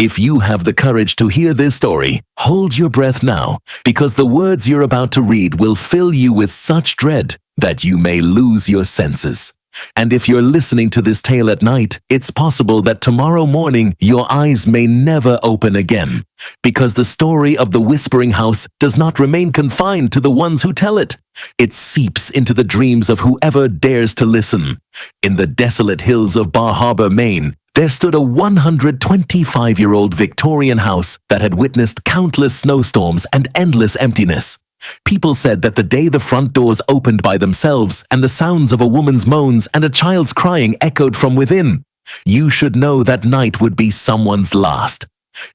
If you have the courage to hear this story, hold your breath now, because the words you're about to read will fill you with such dread that you may lose your senses. And if you're listening to this tale at night, it's possible that tomorrow morning your eyes may never open again, because the story of the Whispering House does not remain confined to the ones who tell it. It seeps into the dreams of whoever dares to listen. In the desolate hills of Bar Harbor, Maine, there stood a 125-year-old Victorian house that had witnessed countless snowstorms and endless emptiness. People said that the day the front doors opened by themselves and the sounds of a woman's moans and a child's crying echoed from within, you should know that night would be someone's last.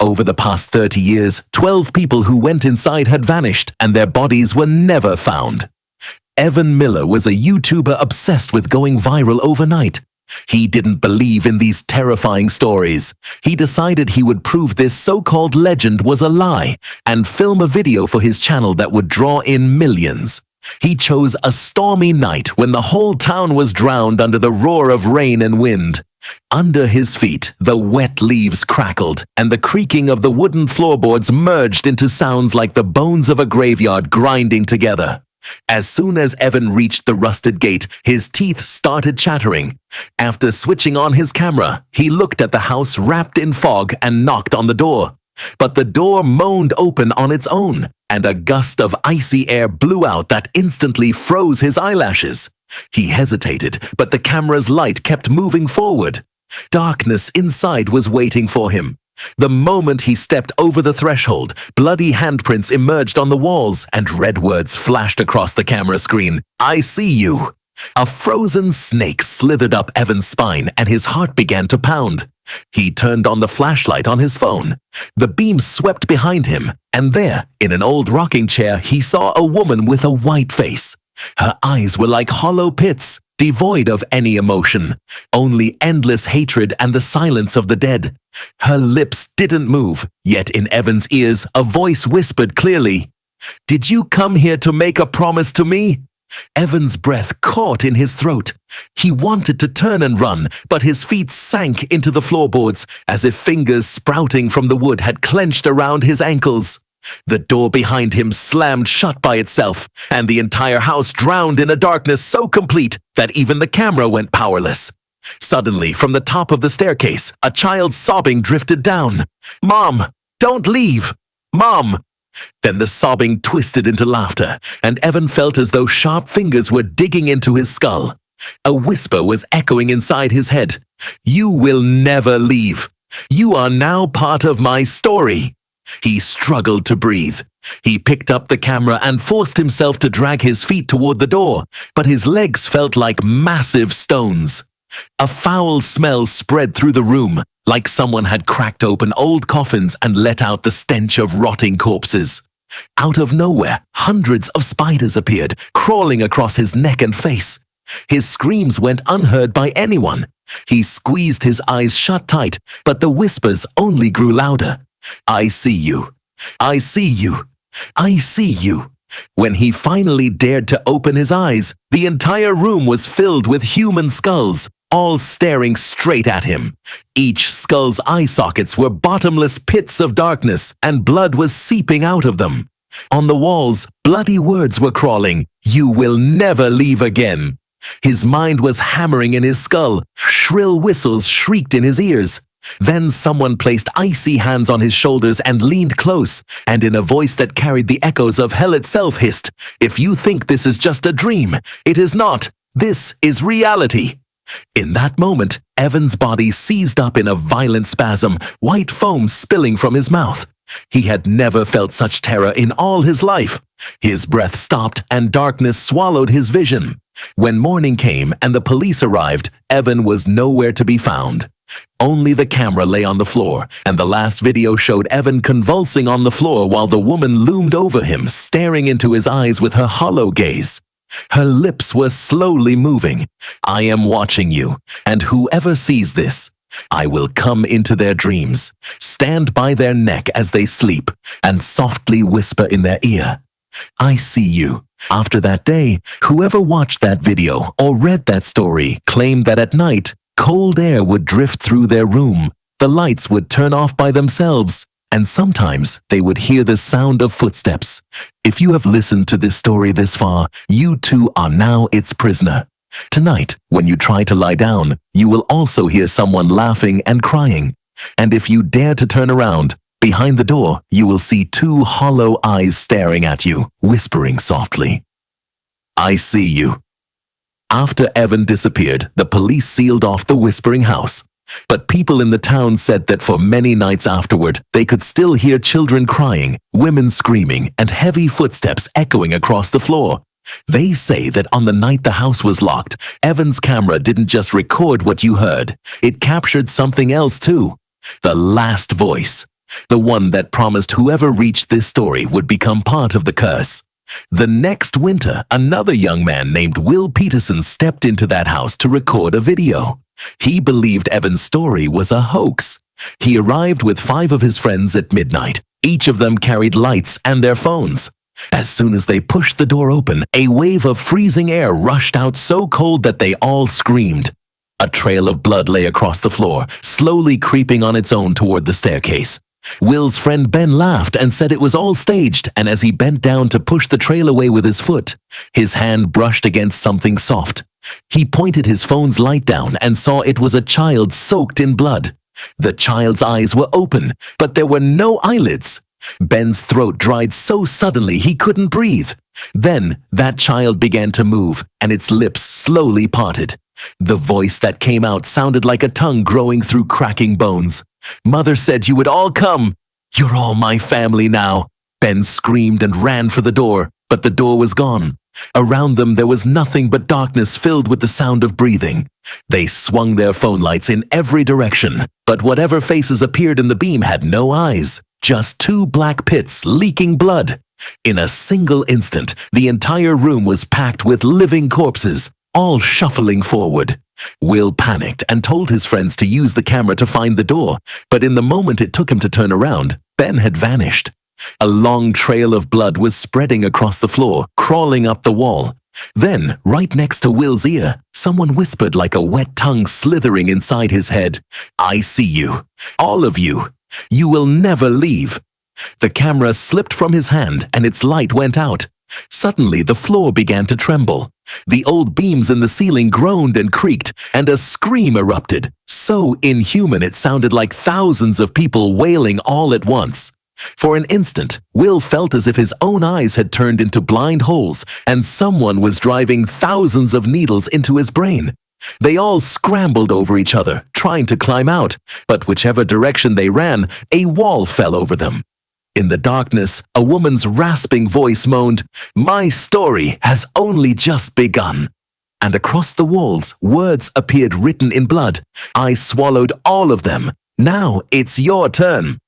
Over the past 30 years, 12 people who went inside had vanished and their bodies were never found. Evan Miller was a YouTuber obsessed with going viral overnight. He didn't believe in these terrifying stories. He decided he would prove this so-called legend was a lie and film a video for his channel that would draw in millions. He chose a stormy night when the whole town was drowned under the roar of rain and wind. Under his feet, the wet leaves crackled, and the creaking of the wooden floorboards merged into sounds like the bones of a graveyard grinding together. As soon as Evan reached the rusted gate, his teeth started chattering. After switching on his camera, he looked at the house wrapped in fog and knocked on the door. But the door moaned open on its own, and a gust of icy air blew out that instantly froze his eyelashes. He hesitated, but the camera's light kept moving forward. Darkness inside was waiting for him. The moment he stepped over the threshold, bloody handprints emerged on the walls and red words flashed across the camera screen. "I see you." A frozen snake slithered up Evan's spine and his heart began to pound. He turned on the flashlight on his phone. The beam swept behind him, and there, in an old rocking chair, he saw a woman with a white face. Her eyes were like hollow pits, devoid of any emotion, only endless hatred and the silence of the dead. Her lips didn't move, yet in Evan's ears a voice whispered clearly, "Did you come here to make a promise to me?" Evan's breath caught in his throat. He wanted to turn and run, but his feet sank into the floorboards as if fingers sprouting from the wood had clenched around his ankles. The door behind him slammed shut by itself, and the entire house drowned in a darkness so complete that even the camera went powerless. Suddenly, from the top of the staircase, a child's sobbing drifted down. "Mom, don't leave! Mom!" Then the sobbing twisted into laughter, and Evan felt as though sharp fingers were digging into his skull. A whisper was echoing inside his head. "You will never leave. You are now part of my story." He struggled to breathe. He picked up the camera and forced himself to drag his feet toward the door, but his legs felt like massive stones. A foul smell spread through the room, like someone had cracked open old coffins and let out the stench of rotting corpses. Out of nowhere, hundreds of spiders appeared, crawling across his neck and face. His screams went unheard by anyone. He squeezed his eyes shut tight, but the whispers only grew louder. "I see you. I see you. I see you." When he finally dared to open his eyes, the entire room was filled with human skulls, all staring straight at him. Each skull's eye sockets were bottomless pits of darkness, and blood was seeping out of them. On the walls, bloody words were crawling, "You will never leave again." His mind was hammering in his skull. Shrill whistles shrieked in his ears. Then someone placed icy hands on his shoulders and leaned close, and in a voice that carried the echoes of hell itself hissed, "If you think this is just a dream, it is not. This is reality." In that moment, Evan's body seized up in a violent spasm, white foam spilling from his mouth. He had never felt such terror in all his life. His breath stopped and darkness swallowed his vision. When morning came and the police arrived, Evan was nowhere to be found. Only the camera lay on the floor, and the last video showed Evan convulsing on the floor while the woman loomed over him, staring into his eyes with her hollow gaze. Her lips were slowly moving. "I am watching you, and whoever sees this, I will come into their dreams, stand by their neck as they sleep, and softly whisper in their ear, 'I see you.'" After that day, whoever watched that video or read that story claimed that at night, cold air would drift through their room, The lights would turn off by themselves, and sometimes they would hear the sound of footsteps. If you have listened to this story this far, you too are now its prisoner. Tonight, when you try to lie down, you will also hear someone laughing and crying. And if you dare to turn around, behind the door, you will see two hollow eyes staring at you, whispering softly, "I see you." After Evan disappeared, the police sealed off the whispering house. But people in the town said that for many nights afterward, they could still hear children crying, women screaming, and heavy footsteps echoing across the floor. They say that on the night the house was locked, Evan's camera didn't just record what you heard, it captured something else too. The last voice. The one that promised whoever reached this story would become part of the curse. The next winter, another young man named Will Peterson stepped into that house to record a video. He believed Evan's story was a hoax. He arrived with 5 of his friends at midnight. Each of them carried lights and their phones. As soon as they pushed the door open, a wave of freezing air rushed out so cold that they all screamed. A trail of blood lay across the floor, slowly creeping on its own toward the staircase. Will's friend Ben laughed and said it was all staged, and as he bent down to push the trail away with his foot, his hand brushed against something soft. He pointed his phone's light down and saw it was a child soaked in blood. The child's eyes were open, but there were no eyelids. Ben's throat dried so suddenly he couldn't breathe. Then that child began to move, and its lips slowly parted. The voice that came out sounded like a tongue growing through cracking bones. "Mother said you would all come. You're all my family now." Ben screamed and ran for the door, but the door was gone. Around them there was nothing but darkness filled with the sound of breathing. They swung their phone lights in every direction, but whatever faces appeared in the beam had no eyes, just 2 black pits leaking blood. In a single instant, the entire room was packed with living corpses, all shuffling forward. Will panicked and told his friends to use the camera to find the door, but in the moment it took him to turn around, Ben had vanished. A long trail of blood was spreading across the floor, crawling up the wall. Then, right next to Will's ear, someone whispered like a wet tongue slithering inside his head, "I see you. All of you. You will never leave." The camera slipped from his hand and its light went out. Suddenly, the floor began to tremble. The old beams in the ceiling groaned and creaked, and a scream erupted, so inhuman it sounded like thousands of people wailing all at once. For an instant, Will felt as if his own eyes had turned into blind holes, and someone was driving thousands of needles into his brain. They all scrambled over each other, trying to climb out, but whichever direction they ran, a wall fell over them. In the darkness, a woman's rasping voice moaned, "My story has only just begun." And across the walls, words appeared written in blood. "I swallowed all of them. Now it's your turn."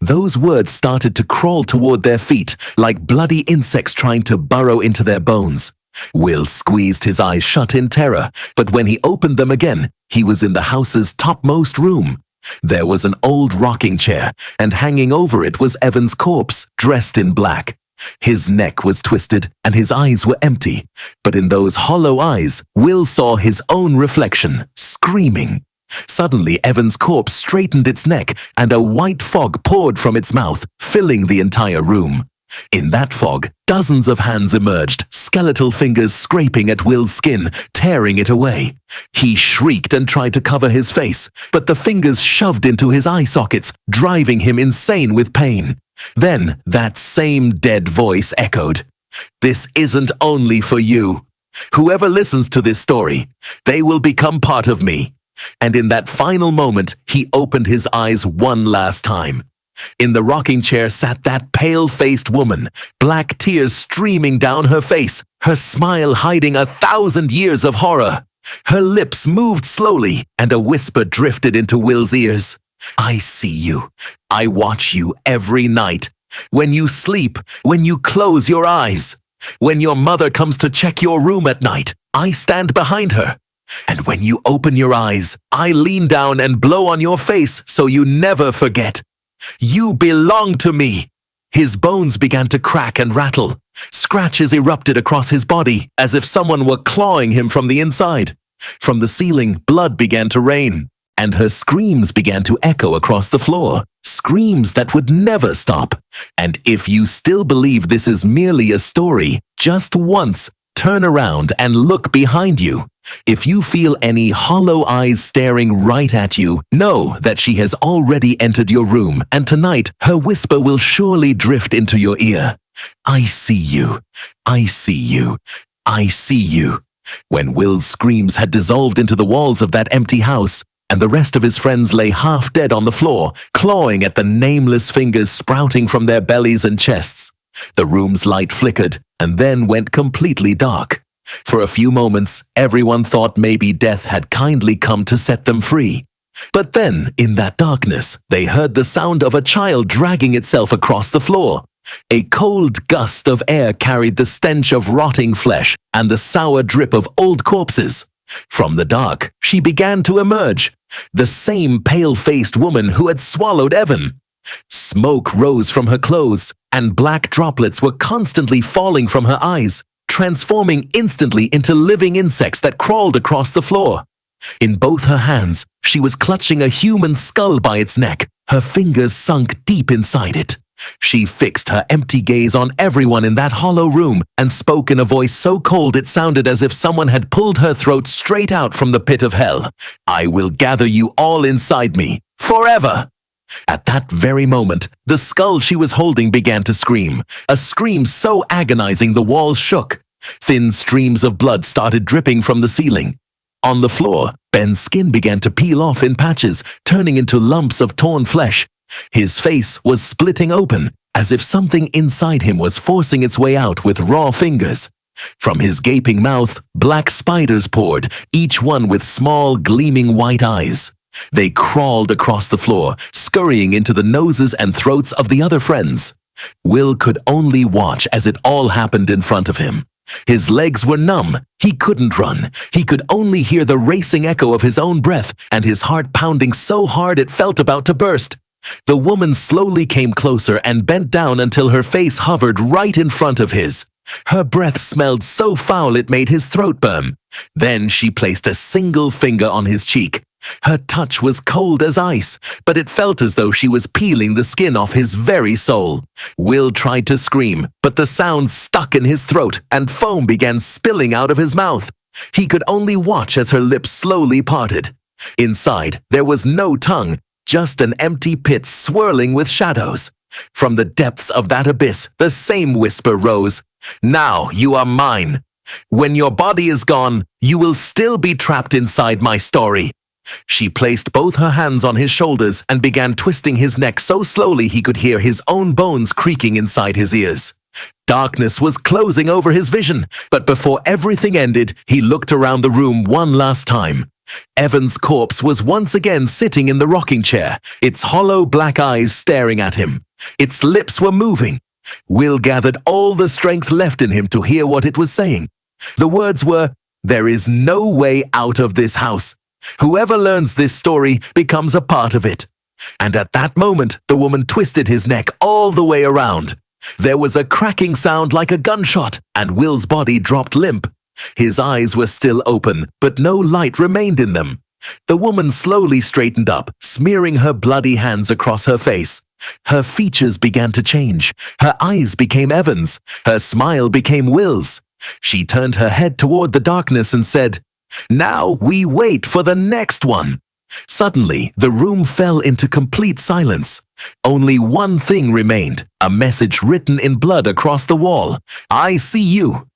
Those words started to crawl toward their feet, like bloody insects trying to burrow into their bones. Will squeezed his eyes shut in terror, but when he opened them again, he was in the house's topmost room. There was an old rocking chair, and hanging over it was Evan's corpse, dressed in black. His neck was twisted, and his eyes were empty, but in those hollow eyes, Will saw his own reflection, screaming. Suddenly, Evan's corpse straightened its neck, and a white fog poured from its mouth, filling the entire room. In that fog, dozens of hands emerged, skeletal fingers scraping at Will's skin, tearing it away. He shrieked and tried to cover his face, but the fingers shoved into his eye sockets, driving him insane with pain. Then that same dead voice echoed, "This isn't only for you. Whoever listens to this story, they will become part of me." And in that final moment, he opened his eyes one last time. In the rocking chair sat that pale-faced woman, black tears streaming down her face, her smile hiding 1,000 years of horror. Her lips moved slowly, and a whisper drifted into Will's ears. "I see you. I watch you every night. When you sleep, when you close your eyes. When your mother comes to check your room at night, I stand behind her. And when you open your eyes, I lean down and blow on your face so you never forget. You belong to me." His bones began to crack and rattle. Scratches erupted across his body, as if someone were clawing him from the inside. From the ceiling, blood began to rain. and her screams began to echo across the floor, screams that would never stop. And if you still believe this is merely a story, just once, turn around and look behind you. If you feel any hollow eyes staring right at you, know that she has already entered your room, and tonight her whisper will surely drift into your ear. I see you. I see you. I see you. When Will's screams had dissolved into the walls of that empty house, and the rest of his friends lay half dead on the floor, clawing at the nameless fingers sprouting from their bellies and chests, the room's light flickered and then went completely dark. For a few moments, everyone thought maybe death had kindly come to set them free. But then, in that darkness, they heard the sound of a child dragging itself across the floor. A cold gust of air carried the stench of rotting flesh and the sour drip of old corpses. From the dark, she began to emerge, the same pale-faced woman who had swallowed Evan. Smoke rose from her clothes, and black droplets were constantly falling from her eyes, transforming instantly into living insects that crawled across the floor. In both her hands, she was clutching a human skull by its neck, her fingers sunk deep inside it. She fixed her empty gaze on everyone in that hollow room and spoke in a voice so cold it sounded as if someone had pulled her throat straight out from the pit of hell. I will gather you all inside me, forever! At that very moment, the skull she was holding began to scream, a scream so agonizing the walls shook. Thin streams of blood started dripping from the ceiling. On the floor, Ben's skin began to peel off in patches, turning into lumps of torn flesh. His face was splitting open, as if something inside him was forcing its way out with raw fingers. From his gaping mouth, black spiders poured, each one with small, gleaming white eyes. They crawled across the floor, scurrying into the noses and throats of the other friends. Will could only watch as it all happened in front of him. His legs were numb. He couldn't run. He could only hear the racing echo of his own breath, and his heart pounding so hard it felt about to burst. The woman slowly came closer and bent down until her face hovered right in front of his. Her breath smelled so foul it made his throat burn. Then she placed a single finger on his cheek. Her touch was cold as ice, but it felt as though she was peeling the skin off his very soul. Will tried to scream, but the sound stuck in his throat and foam began spilling out of his mouth. He could only watch as her lips slowly parted. Inside, there was no tongue, just an empty pit swirling with shadows. From the depths of that abyss, the same whisper rose. Now you are mine. When your body is gone, you will still be trapped inside my story. She placed both her hands on his shoulders and began twisting his neck so slowly he could hear his own bones creaking inside his ears. Darkness was closing over his vision, but before everything ended, he looked around the room one last time. Evan's corpse was once again sitting in the rocking chair, its hollow black eyes staring at him. Its lips were moving. Will gathered all the strength left in him to hear what it was saying. The words were, "There is no way out of this house. Whoever learns this story becomes a part of it." And at that moment, the woman twisted his neck all the way around. There was a cracking sound like a gunshot, and Will's body dropped limp. His eyes were still open, but no light remained in them. The woman slowly straightened up, smearing her bloody hands across her face. Her features began to change. Her eyes became Evan's. Her smile became Will's. She turned her head toward the darkness and said, "Now we wait for the next one." Suddenly, the room fell into complete silence. Only one thing remained, a message written in blood across the wall. "I see you."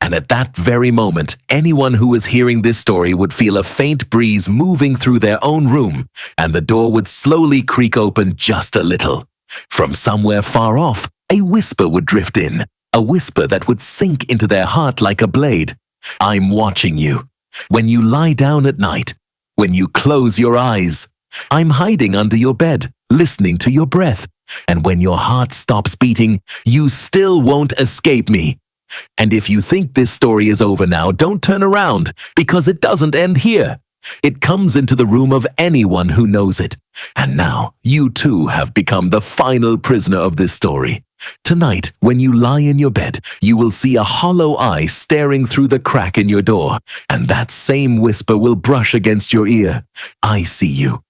And at that very moment, anyone who was hearing this story would feel a faint breeze moving through their own room, and the door would slowly creak open just a little. From somewhere far off, a whisper would drift in, a whisper that would sink into their heart like a blade. "I'm watching you. When you lie down at night, when you close your eyes, I'm hiding under your bed, listening to your breath. And when your heart stops beating, you still won't escape me. And if you think this story is over now, don't turn around, because it doesn't end here. It comes into the room of anyone who knows it. And now, you too have become the final prisoner of this story. Tonight, when you lie in your bed, you will see a hollow eye staring through the crack in your door, and that same whisper will brush against your ear. I see you.